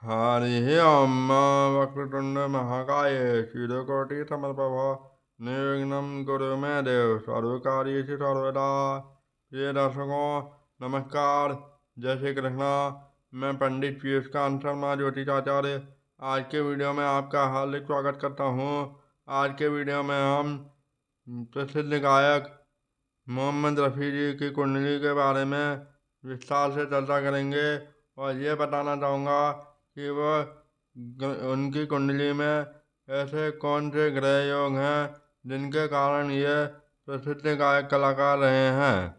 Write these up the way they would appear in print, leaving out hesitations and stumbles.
हरिः ओं वक्रतुण्ड महाकाय सूर्यकोटि समप्रभ निर्विघ्नं कुरु मे देव सर्वकार्येषु सर्वदा। प्रिय दर्शकों नमस्कार, जय श्री कृष्णा। मैं पंडित पीयूष कांत शर्मा ज्योतिषाचार्य आज के वीडियो में आपका हार्दिक स्वागत करता हूँ। आज के वीडियो में हम प्रसिद्ध गायक मोहम्मद रफ़ी जी की कुंडली के बारे में विस्तार से चर्चा करेंगे और ये बताना चाहूँगा कि उनकी कुंडली में ऐसे कौन से ग्रह योग हैं जिनके कारण ये प्रसिद्ध गायक कलाकार रहे हैं।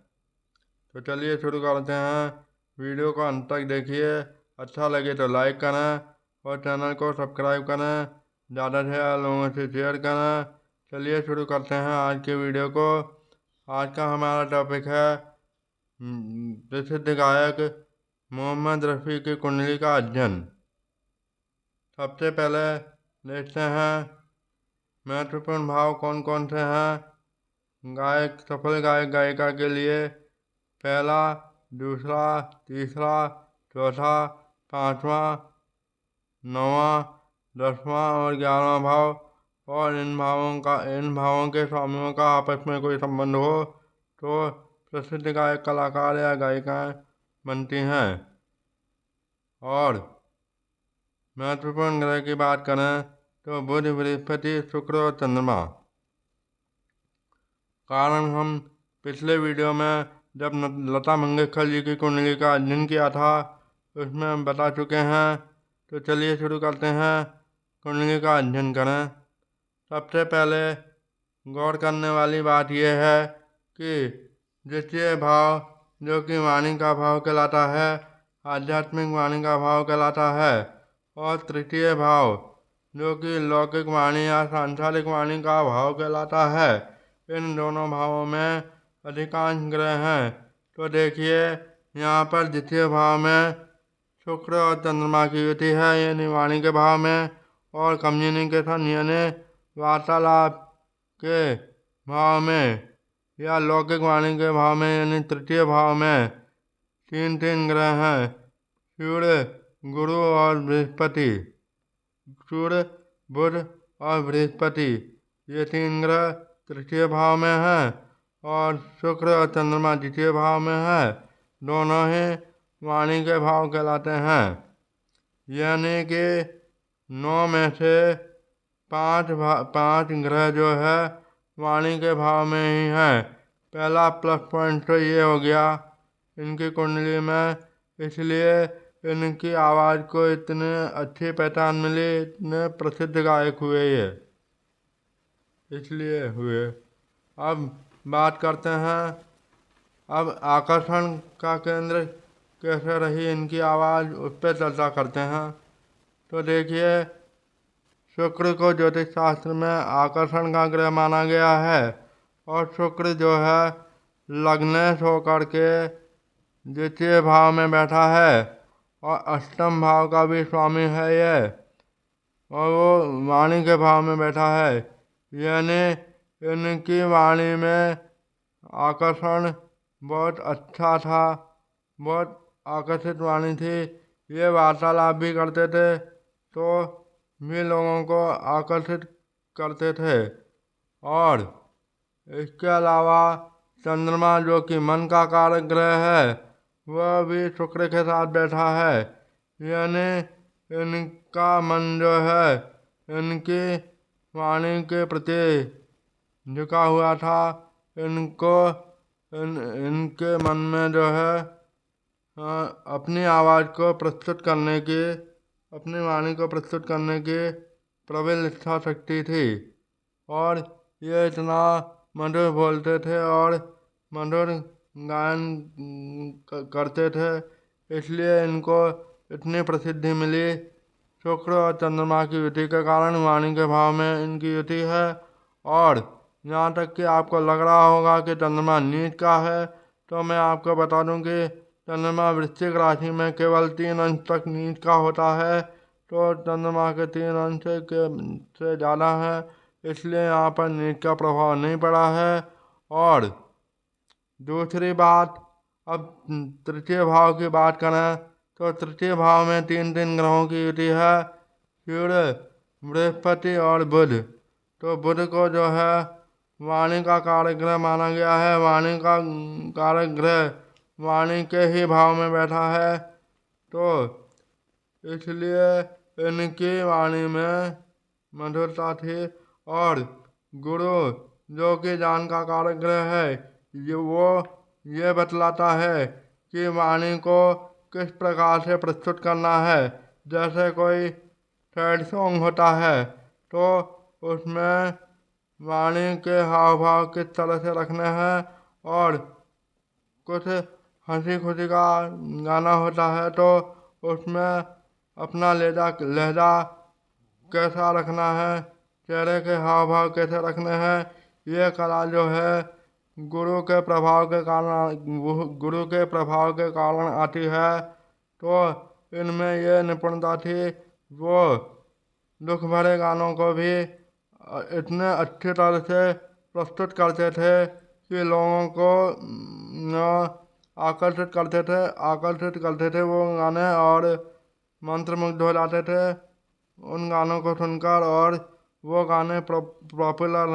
तो चलिए शुरू करते हैं। वीडियो को अंत तक देखिए, अच्छा लगे तो लाइक करें और चैनल को सब्सक्राइब करें, ज़्यादा से ज़्यादा लोगों से शेयर करें। चलिए शुरू करते हैं आज के वीडियो को। आज का हमारा टॉपिक है प्रसिद्ध गायक मोहम्मद रफ़ी की कुंडली का अध्ययन। सबसे पहले देखते हैं महत्वपूर्ण भाव कौन कौन से हैं सफल गायक गायिका के लिए। पहला, दूसरा, तीसरा, चौथा, पाँचवा, नौवां, 10वां और 11वां भाव। और इन भावों के स्वामियों का आपस में कोई संबंध हो तो प्रसिद्ध गायक कलाकार या गायिकाएं बनती हैं। और महत्वपूर्ण ग्रह की बात करें तो बुध, बृहस्पति, शुक्र और चंद्रमा। कारण हम पिछले वीडियो में जब लता मंगेशकर जी की कुंडली का अध्ययन किया था उसमें हम बता चुके हैं। तो चलिए शुरू करते हैं कुंडली का अध्ययन करें। सबसे पहले गौर करने वाली बात यह है कि द्वितीय भाव जो कि वाणी का भाव कहलाता है, आध्यात्मिक वाणी का भाव कहलाता है, और तृतीय भाव जो कि लौकिक वाणी या सांसारिक वाणी का भाव कहलाता है। इन दोनों भावों में अधिकांश ग्रह हैं। तो देखिए यहाँ पर द्वितीय भाव में शुक्र और चंद्रमा की युति है यानी वाणी के भाव में, और कम्युनिकेशन यानी वार्तालाप के भाव में या लौकिक वाणी के भाव में यानी तृतीय भाव में तीन ग्रह हैं, सूर्य, गुरु और बृहस्पति। सूर्य, बुध और बृहस्पति ये तीन ग्रह तृतीय भाव में हैं और शुक्र और चंद्रमा द्वितीय भाव में है। दोनों ही वाणी के भाव कहलाते हैं। यानी कि 9 में से 5 ग्रह जो है वाणी के भाव में ही है। पहला प्लस पॉइंट तो ये हो गया इनकी कुंडली में, इसलिए इनकी आवाज़ को इतने अच्छी पहचान मिली, इतने प्रसिद्ध गायक हुए ये, इसलिए हुए। अब बात करते हैं अब आकर्षण का केंद्र कैसे रही इनकी आवाज़, उस पर चर्चा करते हैं। तो देखिए शुक्र को ज्योतिष शास्त्र में आकर्षण का ग्रह माना गया है और शुक्र जो है लग्नेश होकर के द्वितीय भाव में बैठा है और अष्टम भाव का भी स्वामी है ये, और वो वाणी के भाव में बैठा है। यानी इनकी वाणी में आकर्षण बहुत अच्छा था, बहुत आकर्षित वाणी थी। ये वार्तालाप भी करते थे तो भी लोगों को आकर्षित करते थे। और इसके अलावा चंद्रमा जो कि मन का कारक ग्रह है वह भी शुक्र के साथ बैठा है। यानी इनका मन जो है इनकी वाणी के प्रति झुका हुआ था। इनके मन में जो है अपनी आवाज़ को प्रस्तुत करने की, अपनी वाणी को प्रस्तुत करने की प्रबल इच्छा शक्ति थी और ये इतना मधुर बोलते थे और मधुर गायन करते थे, इसलिए इनको इतनी प्रसिद्धि मिली। शुक्र और चंद्रमा की युति के कारण वाणी के भाव में इनकी युति है। और यहाँ तक कि आपको लग रहा होगा कि चंद्रमा नीच का है, तो मैं आपको बता दूं कि चंद्रमा वृश्चिक राशि में केवल 3 अंश तक नीच का होता है। तो चंद्रमा के 3 अंश से ज़्यादा है, इसलिए यहाँ पर नीच का प्रभाव नहीं पड़ा है। और दूसरी बात, अब तृतीय भाव की बात करें तो तृतीय भाव में 3 ग्रहों की युति है, सूर्य, बृहस्पति और बुध। तो बुध को जो है वाणी का कारक ग्रह माना गया है। वाणी का कारक ग्रह वाणी के ही भाव में बैठा है, तो इसलिए इनकी वाणी में मधुरता थी। और गुरु जो कि ज्ञान का कारक ग्रह है, ये बतलाता है कि वाणी को किस प्रकार से प्रस्तुत करना है। जैसे कोई सैड सॉन्ग होता है तो उसमें वाणी के हाव भाव किस तरह से रखने हैं, और कुछ हंसी खुशी का गाना होता है तो उसमें अपना लहजा कैसा रखना है, चेहरे के हाव भाव कैसे रखने हैं, ये कला जो है गुरु के प्रभाव के कारण आती है। तो इनमें ये निपुणता थी। वो दुख भरे गानों को भी इतने अच्छी तरह से प्रस्तुत करते थे कि लोगों को आकर्षित करते थे वो गाने, और मंत्रमुग्ध हो जाते थे उन गानों को सुनकर। और वो गाने पॉपुलर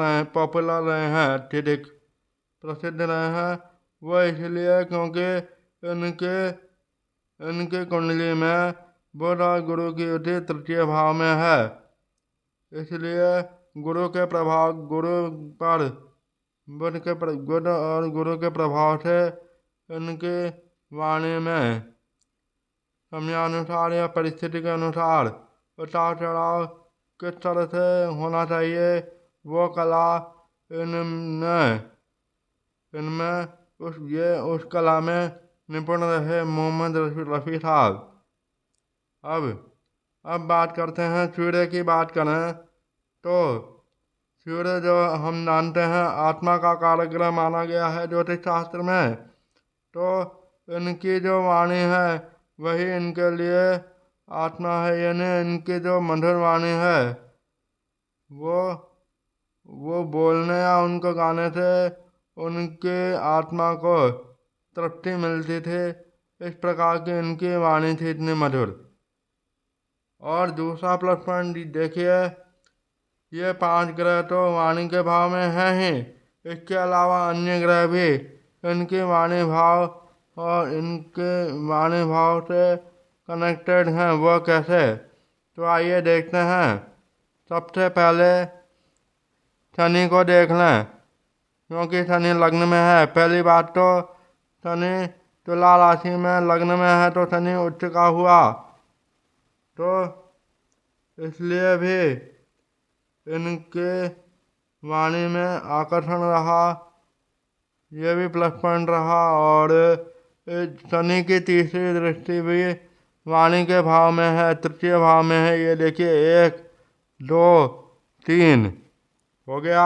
रहे हैं, अत्यधिक प्रसिद्ध रहे हैं। वो इसलिए क्योंकि इनकी कुंडली में बुध और गुरु की युति तृतीय भाव में है। इसलिए गुरु पर बुध और गुरु के प्रभाव से इनकी वाणी में समयानुसार या परिस्थिति के अनुसार उतार चढ़ाव किस तरह से होना चाहिए, वो कला उस कला में निपुण रहे मोहम्मद रफ़ी साहब। अब बात करते हैं, सूर्य की बात करें तो सूर्य जो हम जानते हैं आत्मा का कारक ग्रह माना गया है ज्योतिष शास्त्र में। तो इनकी जो वाणी है वही इनके लिए आत्मा है, यानी इनकी जो मधुर वाणी है वो बोलने या उनको गाने से उनके आत्मा को तृप्ति मिलती थी। इस प्रकार की इनकी वाणी थी इतनी मधुर। और दूसरा प्लस पॉइंट देखिए, ये 5 ग्रह तो वाणी के भाव में हैं ही, इसके अलावा अन्य ग्रह भी इनके वाणी भाव से कनेक्टेड हैं। वो कैसे, तो आइए देखते हैं। सबसे पहले शनि को देख लें, क्योंकि शनि लग्न में है। पहली बात तो शनि तुला राशि में लग्न में है, तो शनि उच्च का हुआ, तो इसलिए भी इनके वाणी में आकर्षण रहा, ये भी प्लस पॉइंट रहा। और शनि की तीसरी दृष्टि भी वाणी के भाव में है, तृतीय भाव में है। ये देखिए 1 2 3 हो गया।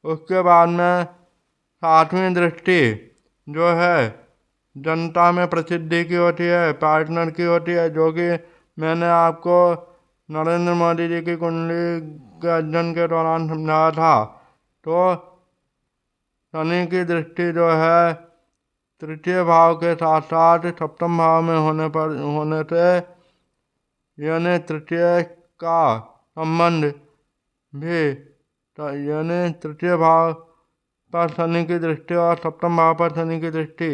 उसके बाद में 7वीं दृष्टि जो है जनता में प्रसिद्धि की होती है, पार्टनर की होती है, जो कि मैंने आपको नरेंद्र मोदी जी की कुंडली के अध्ययन के दौरान समझाया था। तो शनि की दृष्टि जो है तृतीय भाव के साथ साथ सप्तम भाव में होने से, यानी तृतीय का संबंध भी, यानी तृतीय भाव पर शनि की दृष्टि और सप्तम भाव पर शनि की दृष्टि,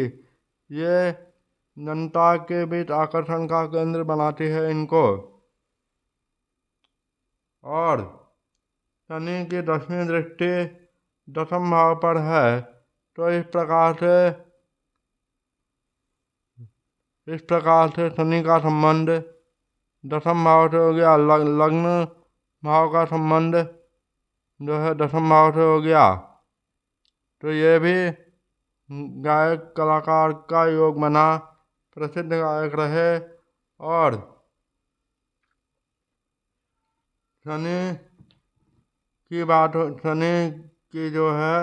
ये जनता के बीच आकर्षण का केंद्र बनाती है इनको। और शनि की 10वीं दृष्टि 10म भाव पर है, तो इस प्रकार से शनि का संबंध 10म भाव से हो गया। लग्न भाव का संबंध जो है 10म भाव से हो गया। तो ये भी गायक कलाकार का योग बना, प्रसिद्ध गायक रहे। और शनि की जो है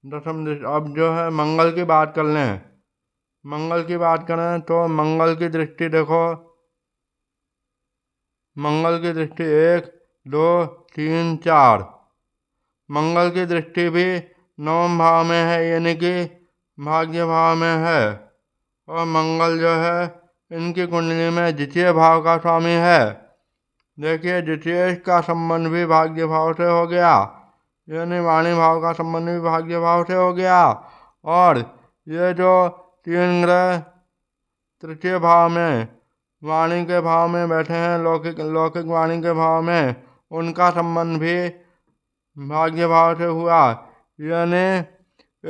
10म दृष्टि। अब जो है मंगल की बात कर लें। मंगल की बात करें तो मंगल की दृष्टि देखो, मंगल की दृष्टि 1 2 3 4। मंगल की दृष्टि भी 9म भाव में है, यानी कि भाग्य भाव में है। और मंगल जो है इनकी कुंडली में द्वितीय भाव का स्वामी है। देखिए, द्वितीय का संबंध भी भाग्य भाव से हो गया, यानी वाणी भाव का संबंध भी भाग्य भाव से हो गया। और ये जो 3 ग्रह तृतीय भाव में वाणी के भाव में बैठे हैं, लौकिक वाणी के भाव में, उनका संबंध भी भाग्य भाव से हुआ। यानी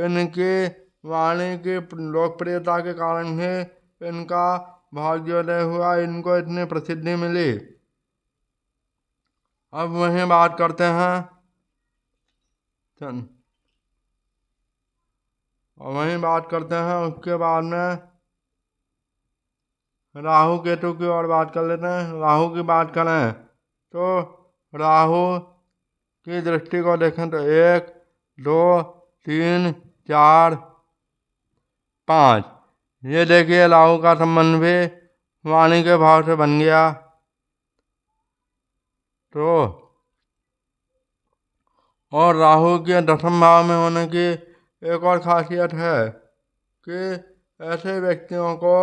इनकी वाणी की लोकप्रियता के कारण ही इनका भाग्योदय हुआ, इनको इतनी प्रसिद्धि मिली। अब वहीं बात करते हैं उसके बाद में राहु केतु की और बात कर लेते हैं। राहु की बात करें तो राहु की दृष्टि को देखें तो 1, 2, 3, 4, 5, ये देखिए राहु का संबंध भी वाणी के भाव से बन गया। तो और राहु के 10वें भाव में होने की एक और खासियत है कि ऐसे व्यक्तियों को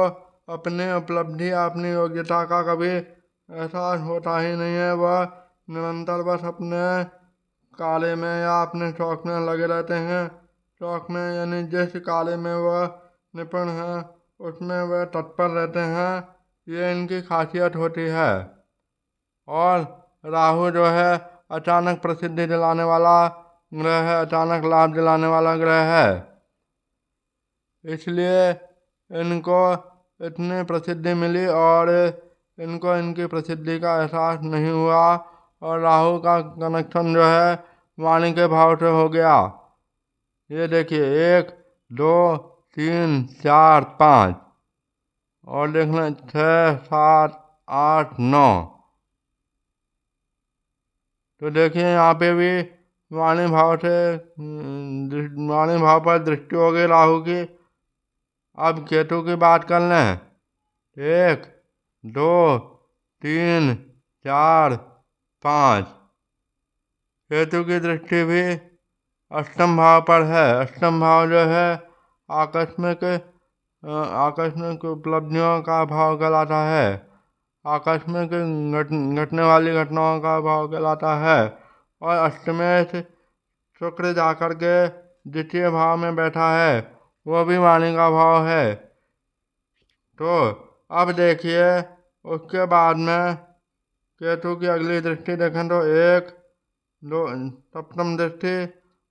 अपनी उपलब्धि या अपनी योग्यता का कभी एहसास होता ही नहीं है। वह निरंतर बस अपने कार्य में या अपने शौक में लगे रहते हैं। शौक में यानी जिस कार्य में वह निपुण है उसमें वह तत्पर रहते हैं। ये इनकी खासियत होती है। और राहु जो है अचानक प्रसिद्धि दिलाने वाला ग्रह है, अचानक लाभ दिलाने वाला ग्रह है, इसलिए इनको इतनी प्रसिद्धि मिली और इनको इनकी प्रसिद्धि का एहसास नहीं हुआ। और राहु का कनेक्शन जो है वाणी के भाव से हो गया। ये देखिए 1, 2, 3, 4, 5 और देख लें 6, 7, 8, 9। तो देखिए यहाँ पे भी वाणी भाव पर दृष्टि हो गई राहु की। अब केतु की बात कर लें, 1, 2, 3, 4, 5, केतु की दृष्टि भी अष्टम भाव पर है। अष्टम भाव जो है आकस्मिक उपलब्धियों का भाव कहलाता है, आकस्मिक घटने वाली घटनाओं का भाव कहलाता है। और अष्टमेश शुक्र जाकर के द्वितीय भाव में बैठा है, वो भी वाणी का भाव है। तो अब देखिए उसके बाद में केतु की अगली दृष्टि देखें तो 1, 2 सप्तम दृष्टि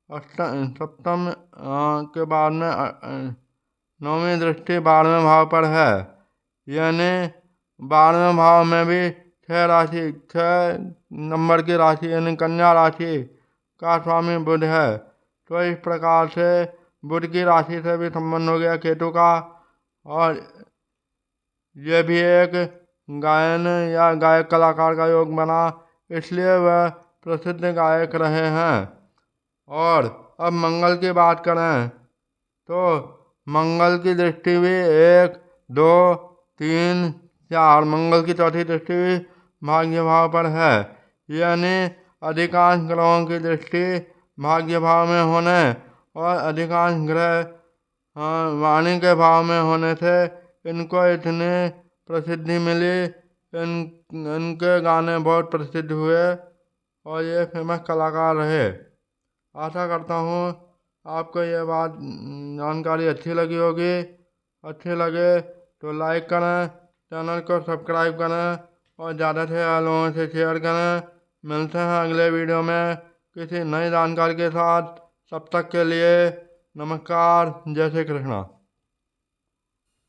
सप्तम के बाद में 9वीं दृष्टि 12वें भाव पर है। यानी 12वें भाव में भी 6 नंबर की राशि यानी कन्या राशि का स्वामी बुध है। तो इस प्रकार से बुध की राशि से भी संबंध हो गया केतु का। और ये भी एक गायन या गायक कलाकार का योग बना, इसलिए वह प्रसिद्ध गायक रहे हैं। और अब मंगल की बात करें तो मंगल की दृष्टि भी 1, 2, 3, 4 मंगल की चौथी दृष्टि भी भाग्य भाव पर है। यानी अधिकांश ग्रहों की दृष्टि भाग्य भाव में होने और अधिकांश ग्रह वाणी के भाव में होने से इनको इतनी प्रसिद्धि मिली। इनके गाने बहुत प्रसिद्ध हुए और ये फेमस कलाकार रहे। आशा करता हूँ आपको ये बात जानकारी अच्छी लगी होगी। अच्छी लगे तो लाइक करें, चैनल को सब्सक्राइब करें और ज़्यादा से ज़्यादा लोगों से शेयर करें। मिलते हैं अगले वीडियो में किसी नई जानकारी के साथ। तब तक के लिए नमस्कार, जय श्री कृष्णा।